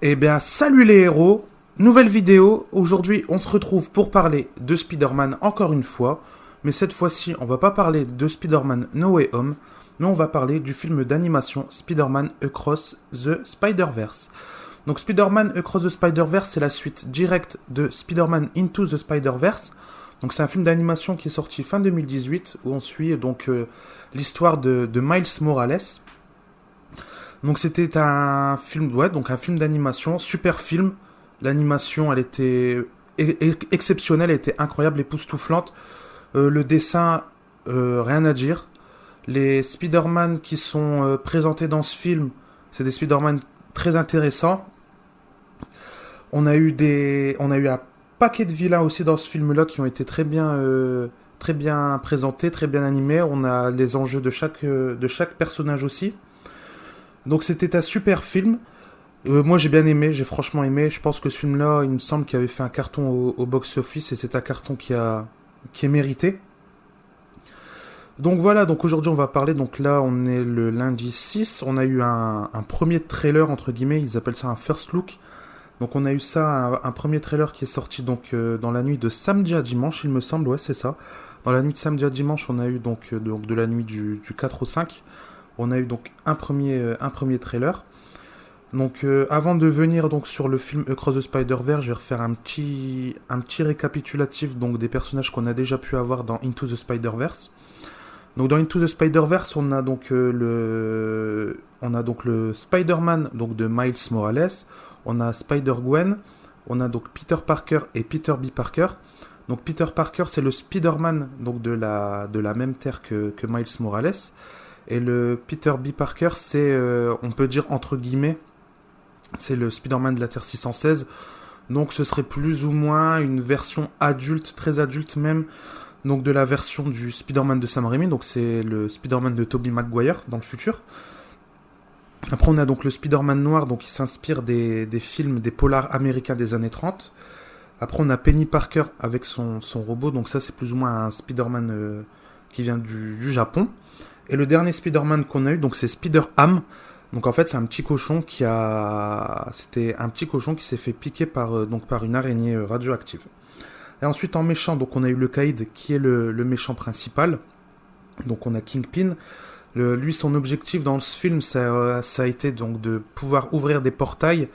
Eh bien, salut les héros, nouvelle vidéo. Aujourd'hui, on se retrouve pour parler de Spider-Man encore une fois. Mais cette fois-ci, on va pas parler de Spider-Man No Way Home, mais on va parler du film d'animation Spider-Man Across the Spider-Verse. Donc Spider-Man Across the Spider-Verse, c'est la suite directe de Spider-Man Into the Spider-Verse. Donc c'est un film d'animation qui est sorti fin 2018, où on suit donc l'histoire de Miles Morales. Donc c'était un film, ouais, donc un film d'animation, super film. L'animation, elle était exceptionnelle, elle était incroyable, époustouflante. Le dessin, rien à dire. Les Spider-Man qui sont présentés dans ce film, c'est des Spider-Man très intéressants. On a eu un paquet de vilains aussi dans ce film-là qui ont été très bien présentés, très bien animés. On a les enjeux de chaque personnage aussi. Donc c'était un super film. Moi j'ai bien aimé, j'ai franchement aimé. Je pense que ce film-là, il me semble qu'il avait fait un carton au box-office et c'est un carton qui est mérité. Donc voilà, donc aujourd'hui on va parler, donc là on est le lundi 6, on a eu un premier trailer entre guillemets, ils appellent ça un first look. Donc on a eu ça, un premier trailer qui est sorti donc dans la nuit de samedi à dimanche, il me semble, ouais c'est ça. Dans la nuit de samedi à dimanche, on a eu donc de la nuit du 4 au 5, on a eu donc un premier trailer. Donc avant de venir donc sur le film Across the Spider-Verse, je vais refaire un petit récapitulatif donc des personnages qu'on a déjà pu avoir dans Into the Spider-Verse. Donc dans Into the Spider-Verse, on a donc le Spider-Man donc de Miles Morales, on a Spider-Gwen, on a donc Peter Parker et Peter B. Parker. Donc Peter Parker, c'est le Spider-Man donc de la même terre que Miles Morales. Et le Peter B. Parker, c'est, on peut dire entre guillemets, c'est le Spider-Man de la Terre 616. Donc ce serait plus ou moins une version adulte, très adulte même, donc de la version du Spider-Man de Sam Raimi. Donc c'est le Spider-Man de Tobey Maguire dans le futur. Après on a donc le Spider-Man noir, donc qui s'inspire des films, des polars américains des années 30. Après on a Penny Parker avec son robot, donc ça c'est plus ou moins un Spider-Man qui vient du Japon. Et le dernier Spider-Man qu'on a eu, donc c'est Spider-Ham. Donc en fait c'est un petit cochon c'était un petit cochon qui s'est fait piquer par une araignée radioactive. Et ensuite en méchant, donc on a eu le Kaïd qui est le méchant principal. Donc on a Kingpin. Lui son objectif dans ce film ça a été donc de pouvoir ouvrir des portails.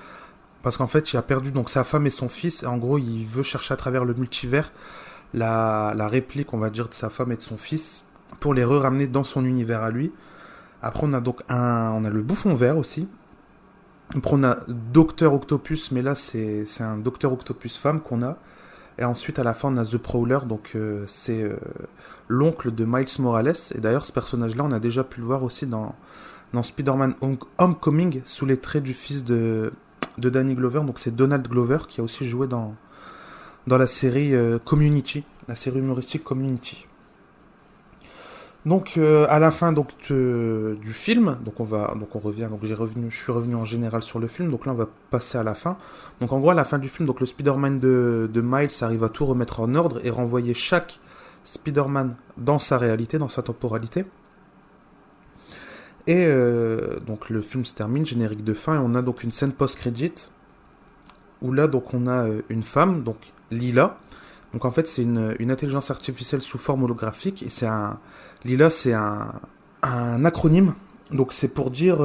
Parce qu'en fait il a perdu donc sa femme et son fils. Et en gros il veut chercher à travers le multivers la réplique on va dire de sa femme et de son fils. Pour les ramener dans son univers à lui. Après on a donc on a le bouffon vert aussi. Après on a Docteur Octopus, mais là c'est un Docteur Octopus femme qu'on a. Et ensuite à la fin on a The Prowler, donc c'est l'oncle de Miles Morales. Et d'ailleurs ce personnage-là on a déjà pu le voir aussi dans Spider-Man Homecoming sous les traits du fils de Danny Glover. Donc c'est Donald Glover qui a aussi joué dans la série Community, la série humoristique Community. Donc à la fin donc du film, donc on revient, donc je suis revenu en général sur le film, donc là on va passer à la fin. Donc en gros à la fin du film, donc le Spider-Man de Miles arrive à tout remettre en ordre et renvoyer chaque Spider-Man dans sa réalité, dans sa temporalité. Et donc le film se termine, générique de fin, et on a donc une scène post-credit où là donc on a une femme, donc Lila. Donc en fait c'est une intelligence artificielle sous forme holographique et Lila c'est un acronyme. Donc c'est pour dire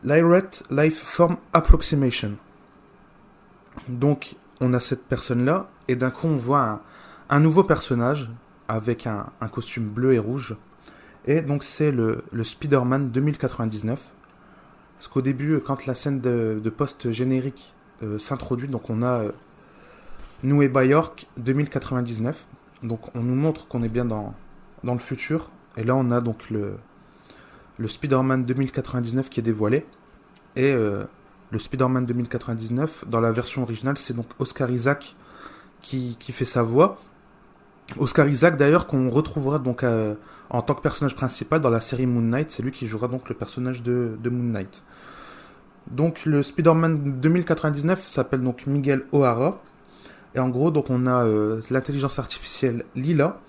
Lirate Life Form Approximation. Donc on a cette personne là et d'un coup on voit un nouveau personnage avec un costume bleu et rouge. Et donc c'est le Spider-Man 2099. Parce qu'au début quand la scène de post-générique s'introduit, donc on a New York 2099. Donc on nous montre qu'on est bien dans le futur. Et là on a donc le Spider-Man 2099 qui est dévoilé. Et le Spider-Man 2099, dans la version originale, c'est donc Oscar Isaac qui fait sa voix. Oscar Isaac d'ailleurs qu'on retrouvera donc en tant que personnage principal dans la série Moon Knight. C'est lui qui jouera donc le personnage de Moon Knight. Donc le Spider-Man 2099 s'appelle donc Miguel O'Hara. Et en gros, donc on a l'intelligence artificielle Lila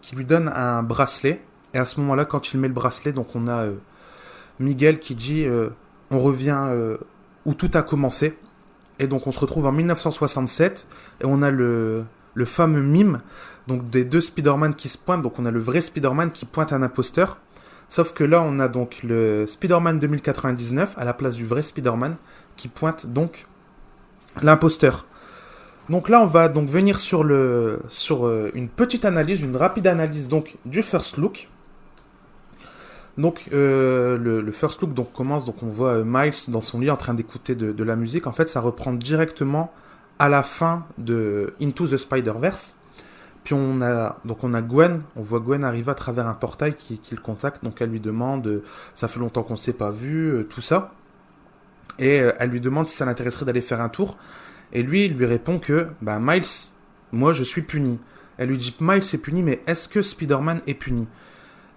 qui lui donne un bracelet. Et à ce moment-là, quand il met le bracelet, donc on a Miguel qui dit on revient où tout a commencé. Et donc on se retrouve en 1967 et on a le fameux mime donc des deux Spider-Man qui se pointent. Donc on a le vrai Spider-Man qui pointe un imposteur. Sauf que là on a donc le Spider-Man 2099 à la place du vrai Spider-Man qui pointe donc l'imposteur. Donc là on va donc venir sur une petite analyse, une rapide analyse donc du first look. Donc le first look donc commence, donc on voit Miles dans son lit en train d'écouter de la musique. En fait ça reprend directement à la fin de Into the Spider-Verse. Puis on a Gwen, on voit Gwen arriver à travers un portail qui le contacte, donc elle lui demande, ça fait longtemps qu'on s'est pas vu, tout ça. Et elle lui demande si ça l'intéresserait d'aller faire un tour. Et lui, il lui répond que, bah Miles, moi je suis puni. Elle lui dit, Miles est puni, mais est-ce que Spider-Man est puni ?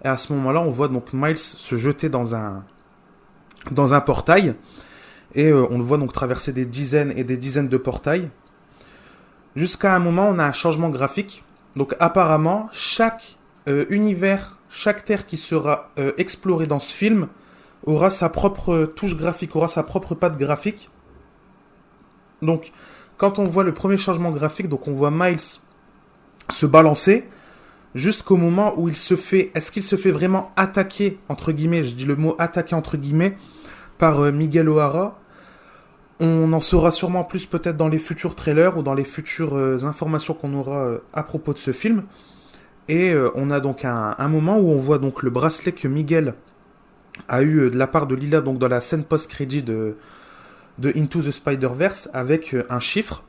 Et à ce moment-là, on voit donc Miles se jeter dans un portail. Et on le voit donc traverser des dizaines et des dizaines de portails. Jusqu'à un moment, on a un changement graphique. Donc apparemment, chaque univers, chaque terre qui sera explorée dans ce film aura sa propre touche graphique, aura sa propre patte graphique. Donc, quand on voit le premier changement graphique, donc on voit Miles se balancer jusqu'au moment où est-ce qu'il se fait vraiment attaquer, entre guillemets, je dis le mot attaquer entre guillemets, par Miguel O'Hara. On en saura sûrement plus peut-être dans les futurs trailers ou dans les futures informations qu'on aura à propos de ce film. Et on a donc un moment où on voit donc le bracelet que Miguel a eu de la part de Lila donc dans la scène post-crédit de Into the Spider-Verse avec un chiffre.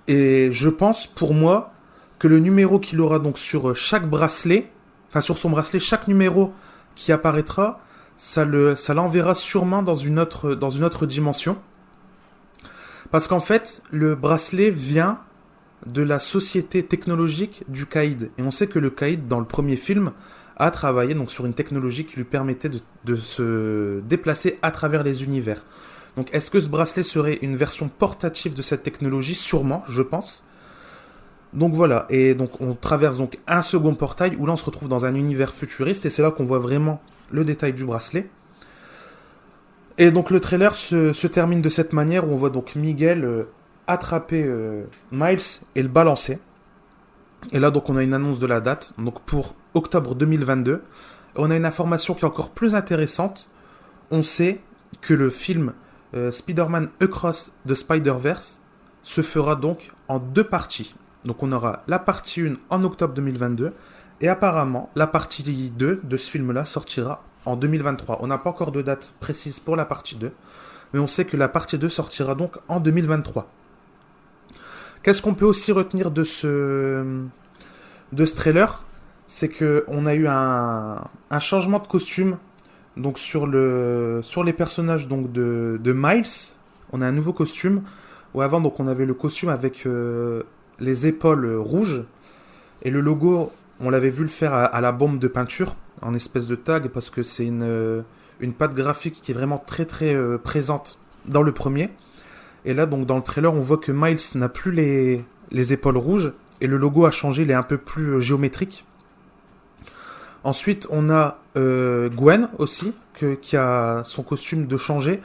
Et je pense pour moi que le numéro qu'il aura donc sur chaque bracelet, enfin sur son bracelet, chaque numéro qui apparaîtra, ça l'enverra sûrement dans une autre dimension. Parce qu'en fait, le bracelet vient de la société technologique du Caïd. Et on sait que le Caïd, dans le premier film, a travaillé donc, sur une technologie qui lui permettait de se déplacer à travers les univers. Donc est-ce que ce bracelet serait une version portative de cette technologie ? Sûrement, je pense. Donc voilà, et donc on traverse donc un second portail où là on se retrouve dans un univers futuriste et c'est là qu'on voit vraiment le détail du bracelet. Et donc le trailer se termine de cette manière où on voit donc Miguel attraper Miles et le balancer. Et là donc on a une annonce de la date, donc pour octobre 2022. On a une information qui est encore plus intéressante. On sait que le film Spider-Man Across the Spider-Verse se fera donc en 2 parties. Donc on aura la partie 1 en octobre 2022 et apparemment la partie 2 de ce film-là sortira en 2023. On n'a pas encore de date précise pour la partie 2, mais on sait que la partie 2 sortira donc en 2023. Qu'est-ce qu'on peut aussi retenir de ce trailer ? C'est qu'on a eu un changement de costume donc sur les personnages donc de Miles. On a un nouveau costume, où avant donc on avait le costume avec les épaules rouges, et le logo, on l'avait vu le faire à la bombe de peinture, en espèce de tag, parce que c'est une patte graphique qui est vraiment très très présente dans le premier. Et là, donc dans le trailer, on voit que Miles n'a plus les épaules rouges, et le logo a changé, il est un peu plus géométrique. Ensuite, on a Gwen aussi, qui a son costume de changer,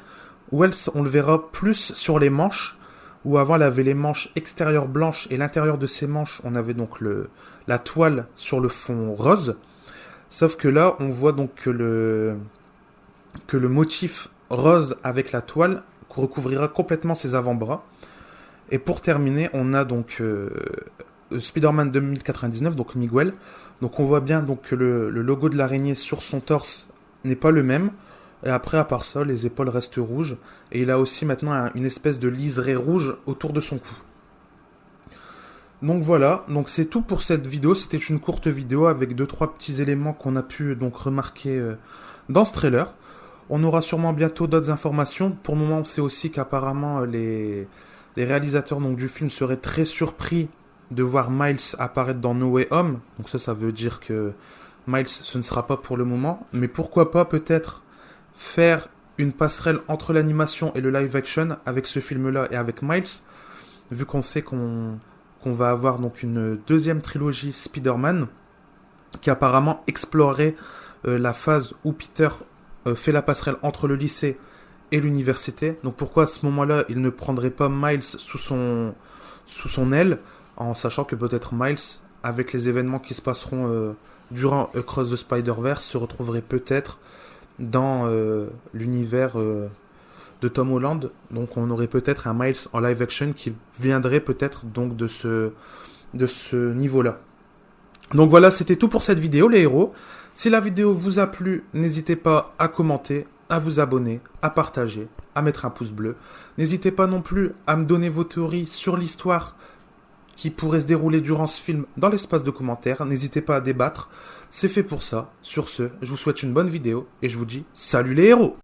où on le verra plus sur les manches, où avant elle avait les manches extérieures blanches et l'intérieur de ces manches on avait donc la toile sur le fond rose. Sauf que là on voit donc que le motif rose avec la toile recouvrira complètement ses avant-bras. Et pour terminer on a donc Spider-Man 2099, donc Miguel. Donc on voit bien donc que le logo de l'araignée sur son torse n'est pas le même. Et après, à part ça, les épaules restent rouges. Et il a aussi maintenant une espèce de liseré rouge autour de son cou. Donc voilà, donc c'est tout pour cette vidéo. C'était une courte vidéo avec 2-3 petits éléments qu'on a pu donc remarquer dans ce trailer. On aura sûrement bientôt d'autres informations. Pour le moment, on sait aussi qu'apparemment les réalisateurs donc, du film seraient très surpris de voir Miles apparaître dans No Way Home. Donc ça veut dire que Miles, ce ne sera pas pour le moment. Mais pourquoi pas peut-être faire une passerelle entre l'animation et le live action avec ce film-là et avec Miles, vu qu'on sait qu'on va avoir donc une deuxième trilogie Spider-Man qui apparemment explorerait la phase où Peter fait la passerelle entre le lycée et l'université. Donc pourquoi à ce moment-là, il ne prendrait pas Miles sous son aile, en sachant que peut-être Miles, avec les événements qui se passeront durant Across the Spider-Verse, se retrouverait peut-être dans l'univers de Tom Holland. Donc on aurait peut-être un Miles en live action qui viendrait peut-être donc de ce niveau-là. Donc voilà, c'était tout pour cette vidéo, les héros. Si la vidéo vous a plu, n'hésitez pas à commenter, à vous abonner, à partager, à mettre un pouce bleu. N'hésitez pas non plus à me donner vos théories sur l'histoire qui pourrait se dérouler durant ce film dans l'espace de commentaires. N'hésitez pas à débattre, c'est fait pour ça. Sur ce, je vous souhaite une bonne vidéo et je vous dis salut les héros!